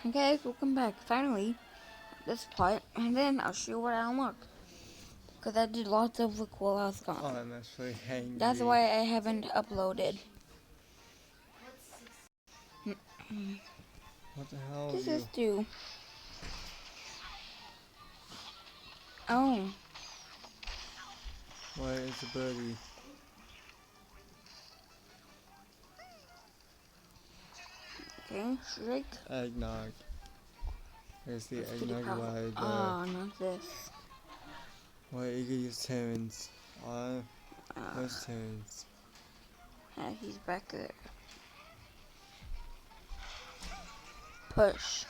Okay, welcome back. Finally, this part, and then I'll show you what I unlocked. Because I did lots of work while I was gone. Oh, I'm actually hangry. That's why I haven't uploaded. What the hell This are you? is do. Oh, Why is a birdie? okay, Shrek. Eggnog. There's the It's pretty eggnog powerful. right there. Oh, not this. Why you can use Terrence? Where's Uh, Terrence? yeah, he's back there. Push.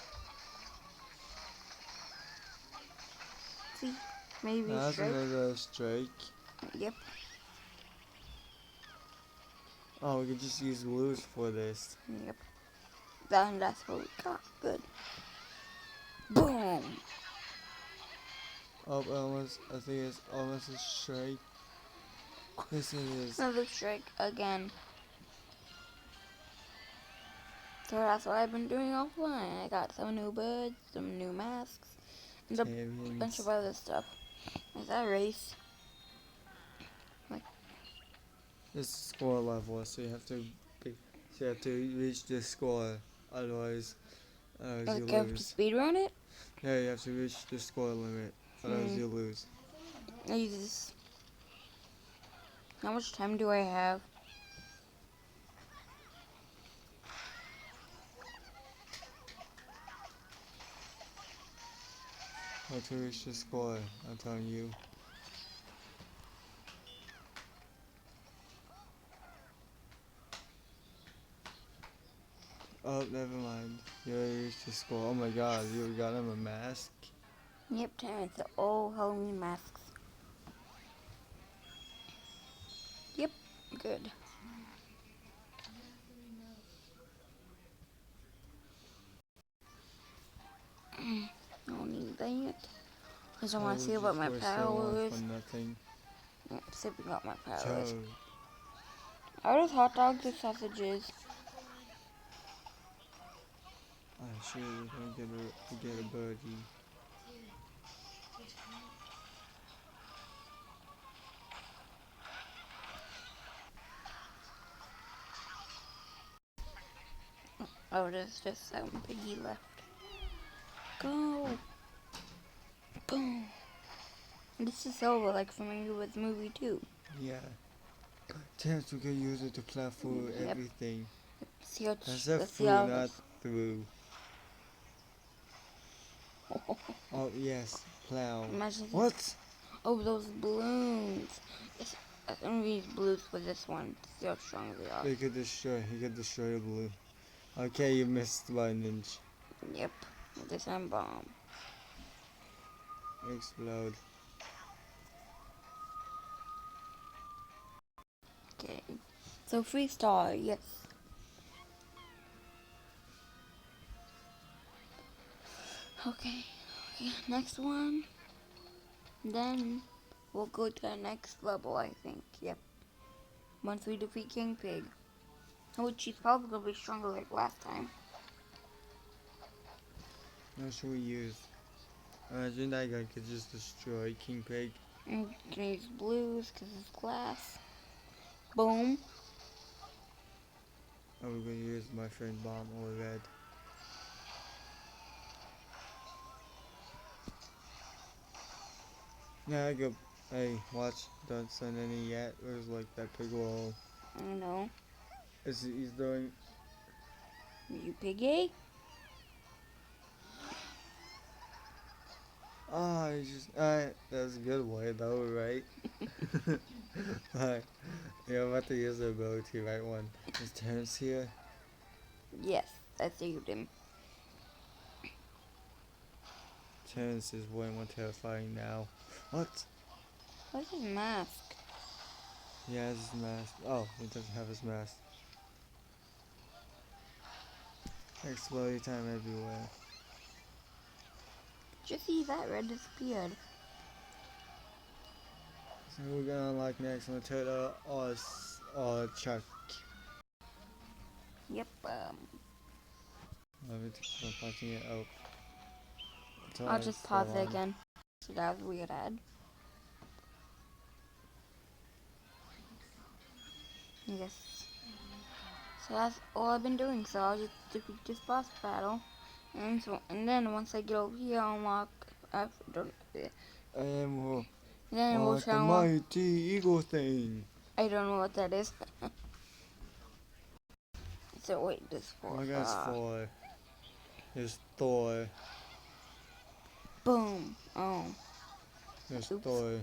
See? Maybe That's strike. another strike. Yep. Oh, we could just use blues for this. Yep. That's what we got. Good. Boom. Oh, I think it's almost a strike. Yes, it is. Another strike again. So that's what I've been doing offline. I got some new birds, some new masks, and a bunch of other stuff. Is that a race? Like, This is score level, so you have to reach the score, otherwise you you have to lose. speedrun it? Yeah, you have to reach the score limit, otherwise you lose. I use this. How much time do I have? How to reach the score, I'm telling you. Oh, never mind. You already reached the score. Oh my god, you got him a mask? Yep, Terrence, the old Halloween masks. Yep, good. I don't need that. Because I want to see about my powers. Nothing. Yep, sipping up my powers. So, Are those hot dogs or sausages? I'm sure you're gonna get a birdie. Oh, there's just some piggy left. Go! Boom! This is over, like from Ingrid's movie too. Yeah. Chance we can use it to plow through everything. That's a through, not through. Oh yes, plow. Imagine What? Oh, those balloons. Yes, I'm gonna use blues for this one. See how strong they are. He could destroy a blue. Okay, you missed by an inch. Yep, with this time bomb. Explode. Okay, so freestyle, yes. Okay, next one. Then we'll go to the next level, I think. Yep. Once we defeat King Pig. Which he's probably gonna be stronger like last time. What should we use? Imagine that guy could just destroy King Pig. And can use blues because it's glass. Boom. Oh, we're gonna use my friend bomb or red. Yeah, I go. Hey, watch. Don't send any yet. There's like that pig wall. I don't know. He's doing. You piggy? Oh, he's just. That's a good way though, right? Like, you're about to use the ability, right one. Is Terrence here? Yes, I saved him. Terrence is way more terrifying now. What? What's his mask? He has his mask. Oh, he doesn't have his mask. Exploding time everywhere. Just see that red disappeared. So we're gonna unlock next one, Turtle or Chuck. Yep, I'm pausing it. Oh, that's why I'll it's just so pause it long. again. So that was weird ad. Yes. So that's all I've been doing. So I'll just defeat this boss battle. And then once I get over here, I'll unlock. I don't. I am Then we'll like a try. mighty eagle thing. I don't know what that is. So wait, this Oh for. my God, it's Thor. There's Thor. Boom. Oh. There's Oops. Thor.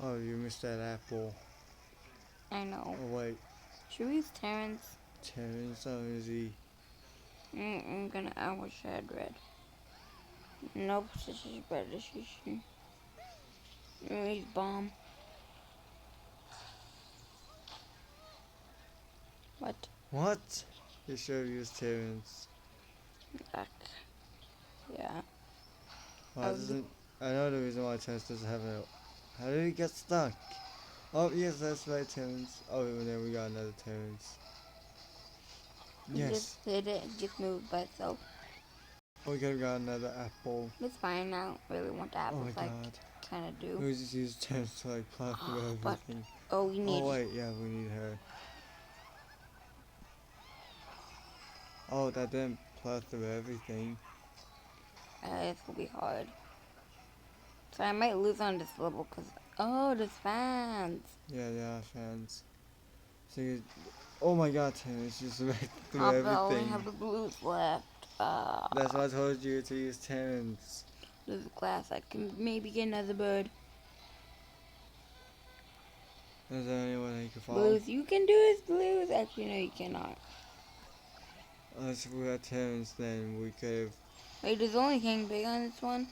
Oh, you missed that apple. I know. Oh wait, Should we use Terrence? Terrence, how is he? I'm gonna. I wish I had red. Nope. This is better decision. Use bomb. What? What? They should have used Terrence. Back. Yeah. Why doesn't? I know the reason why Terrence doesn't have it. How did he get stuck? Oh yes, that's right, Terrence. Oh, and then we got another Terrence. Yes. Just did it. Just moved by itself. We could have got another apple. It's fine. I don't really want the Oh apples. my I God. kind of do. We just used Terrence to like plow through But everything. oh, we need. Oh wait, yeah, we need her. Oh, that didn't plow through everything. This will be hard. So I might lose on this level because there's fans. Yeah, fans. So you, oh my God, Terrence just right through But I only everything. have the blues left. That's why I told you to use Terrence. There's glass. I can maybe get another bird. Is there anyone I can follow? Blues, you can do this, Blues. Actually, no, you cannot. Unless we had Terrence, then we could have. Wait, there's only King Big on this one.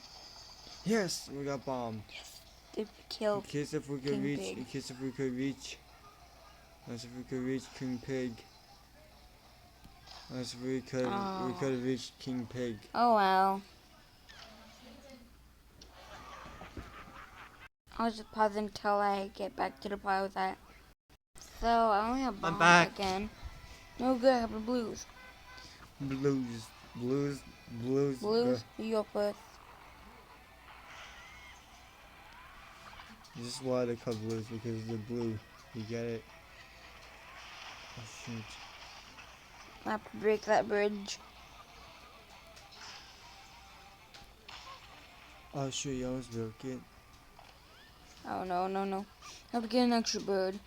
Yes, we got bomb. If kill In case if we could King reach. Pig. In case if we could reach. Unless if we could reach King Pig. Unless we could. We could have reached King Pig. Oh well. I'll just pause until I get back to the part I was at. So I only have bombs back. again. No good. I have the blues. Blues. Blues, you go first. This is why they call blues, because they're blue. You get it? Oh shoot. I have to break that bridge. Oh shoot, you almost broke it. Oh no. I have to get an extra bird.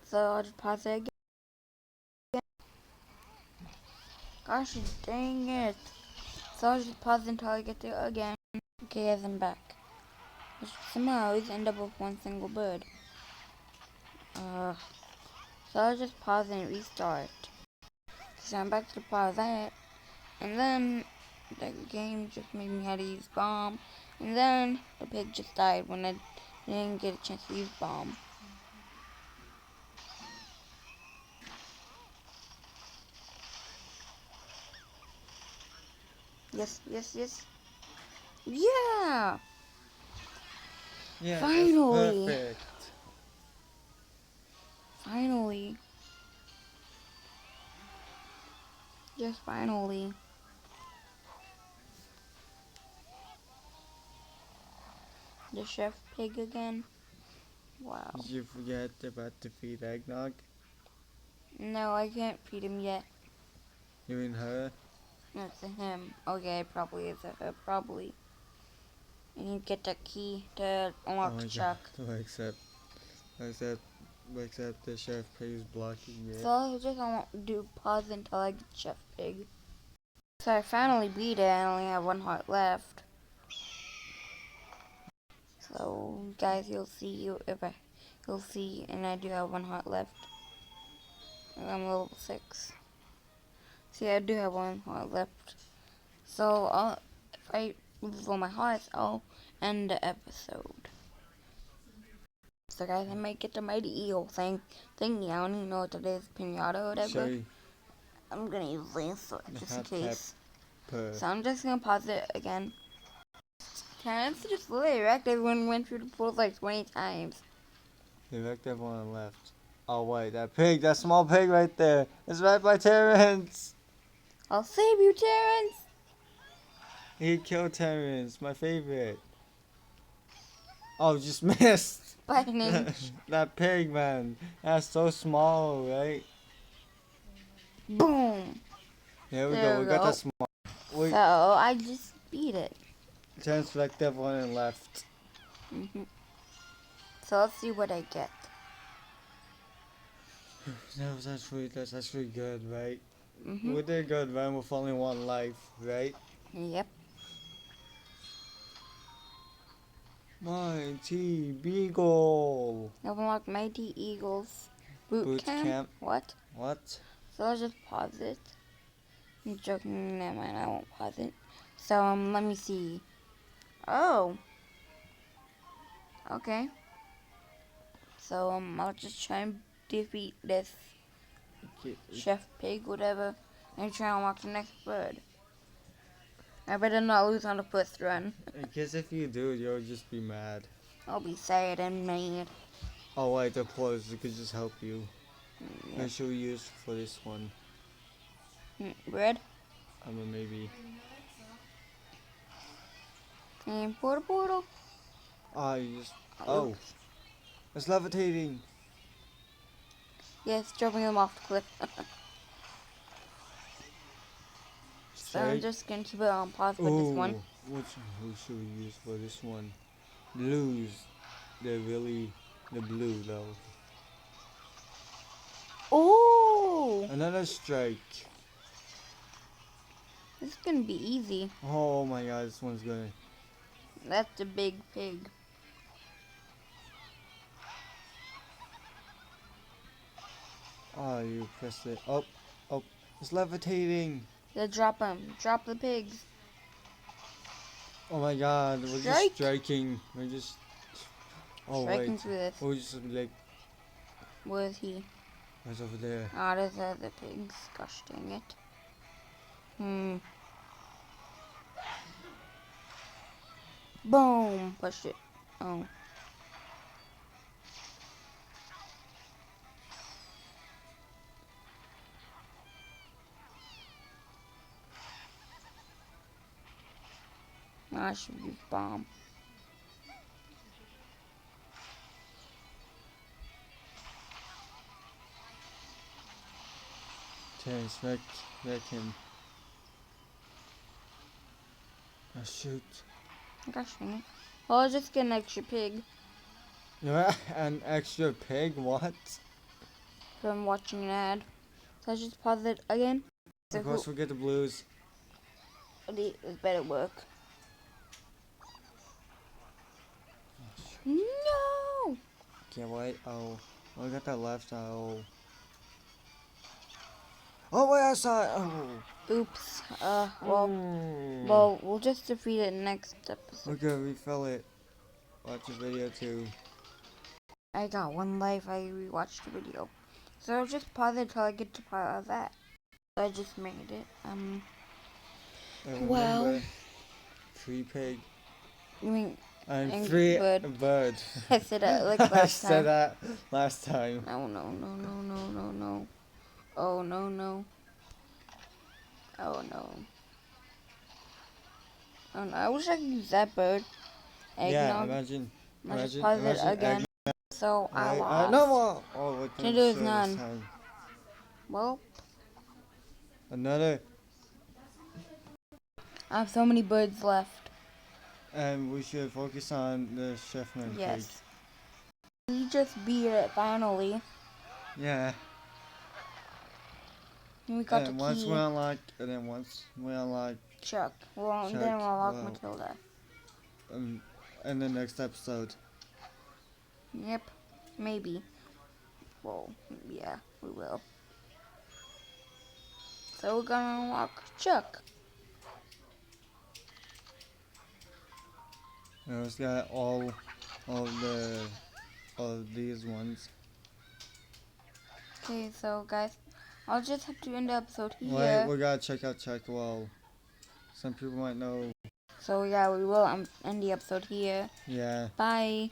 So I'll just pause it again. Gosh dang it. So I'll just pause until I get there again. Okay, guys, I'm back. Somehow I always end up with one single bird. So I'll just pause and restart. So I'm back to the part that, and then the game just made me have to use bomb, and then the pig just died when I didn't get a chance to use bomb. Yes. Yeah! Yeah, Finally! that's perfect. Finally. Just finally. The chef pig again. Wow. Did you forget about to feed eggnog? No, I can't feed him yet. You mean her? That's a him. Okay, probably is a her. Probably. I need to get the key to unlock the truck. Except the chef pig is blocking it. So I'll just do pause until I get Chef Pig. So I finally beat it. I only have one heart left. So guys, you'll see you'll see, and I do have one heart left. I'm level 6. See, I do have one heart left. So if I lose all my hearts, I'll end the episode. So guys, I might get the mighty eagle thingy. I don't even know what that is, pinata or whatever. Sorry. I'm gonna use this just in case. Pepper. So I'm just gonna pause it again. Terrence just really wrecked everyone, went through the pool like 20 times. They wrecked everyone and left. Oh wait, that pig, that small pig right there, is right by Terrence. I'll save you, Terrence. He killed Terrence, my favorite. Oh, just missed. By an inch. That pig, man, that's so small, right? Boom. There we There go. we We got go. that small. Wait, So I just beat it. Terrence like that one and left. So let's see what I get. That's actually good, right? Mm-hmm. We did good, man, with only one life, right? Yep. Mighty Beagle. I've unlocked Mighty Eagles boot camp. What? What? So I'll just pause it. I'm joking. Never mind. I won't pause it. So let me see. Oh. Okay. So I'll just try and defeat this chef pig, whatever, and try and unlock the next bird. I better not lose on the first run. I guess if you do, you'll just be mad. I'll be sad and mad. Oh wait, they're closed. It could just help you. Yep. What should we use for this one? Bread Maybe. and portal. Ah, you just. Oh, it's levitating. Yes, jumping them off the cliff. So I'm just gonna keep it on pause with this one. Who should we use for this one? Blues. They're really the blue though. Oh! Another strike. This is gonna be easy. Oh my god, this one's gonna. That's a big pig. Oh, you pressed it. Oh, it's levitating. Yeah, drop them. Drop the pigs. Oh my god, we're just striking. We're just. Oh Striking wait. through this. We're just like. Where is he? Where's over there? Ah, there's the other pigs. Gosh dang it. Boom! Push it. Oh. I should use bomb. Terrence, wreck him. Oh shoot. Gosh dang it. Well, I'll just get an extra pig Yeah, an extra pig? What? from watching an ad. So I'll just pause it again. So Of course, we get the blues. this better work. No! Can't wait. Oh, we got that left. Oh. Oh wait, I saw it. Oh. Oops. Well, we'll just defeat it next episode. Okay, refill it. Watch the video too. I got one life. I rewatched the video. So I'll just pause it till I get to part of that. So I just made it. Well. Free pig. You mean And free bird. I said that like last I time. said that last time. Oh no. Oh no. Oh no. Oh no. I wish I could use that bird. Eggnog. Yeah, imagine. I'll just pause it again. So I lost. No more. Oh, what Can do is none. Well, another. I have so many birds left. And we should focus on the chefman pig. Yes. We just beat it finally. Yeah. And we got and the once key. we unlock, and then once we unlock Chuck. Well, Chuck, then we'll unlock Matilda. in the next episode. Yep. Maybe. Well, yeah, we will. So we're gonna unlock Chuck. And it's got all of these ones. Okay, so guys, I'll just have to end the episode here. Wait, we gotta check out Chuck. Well, some people might know. So yeah, we will end the episode here. Yeah. Bye.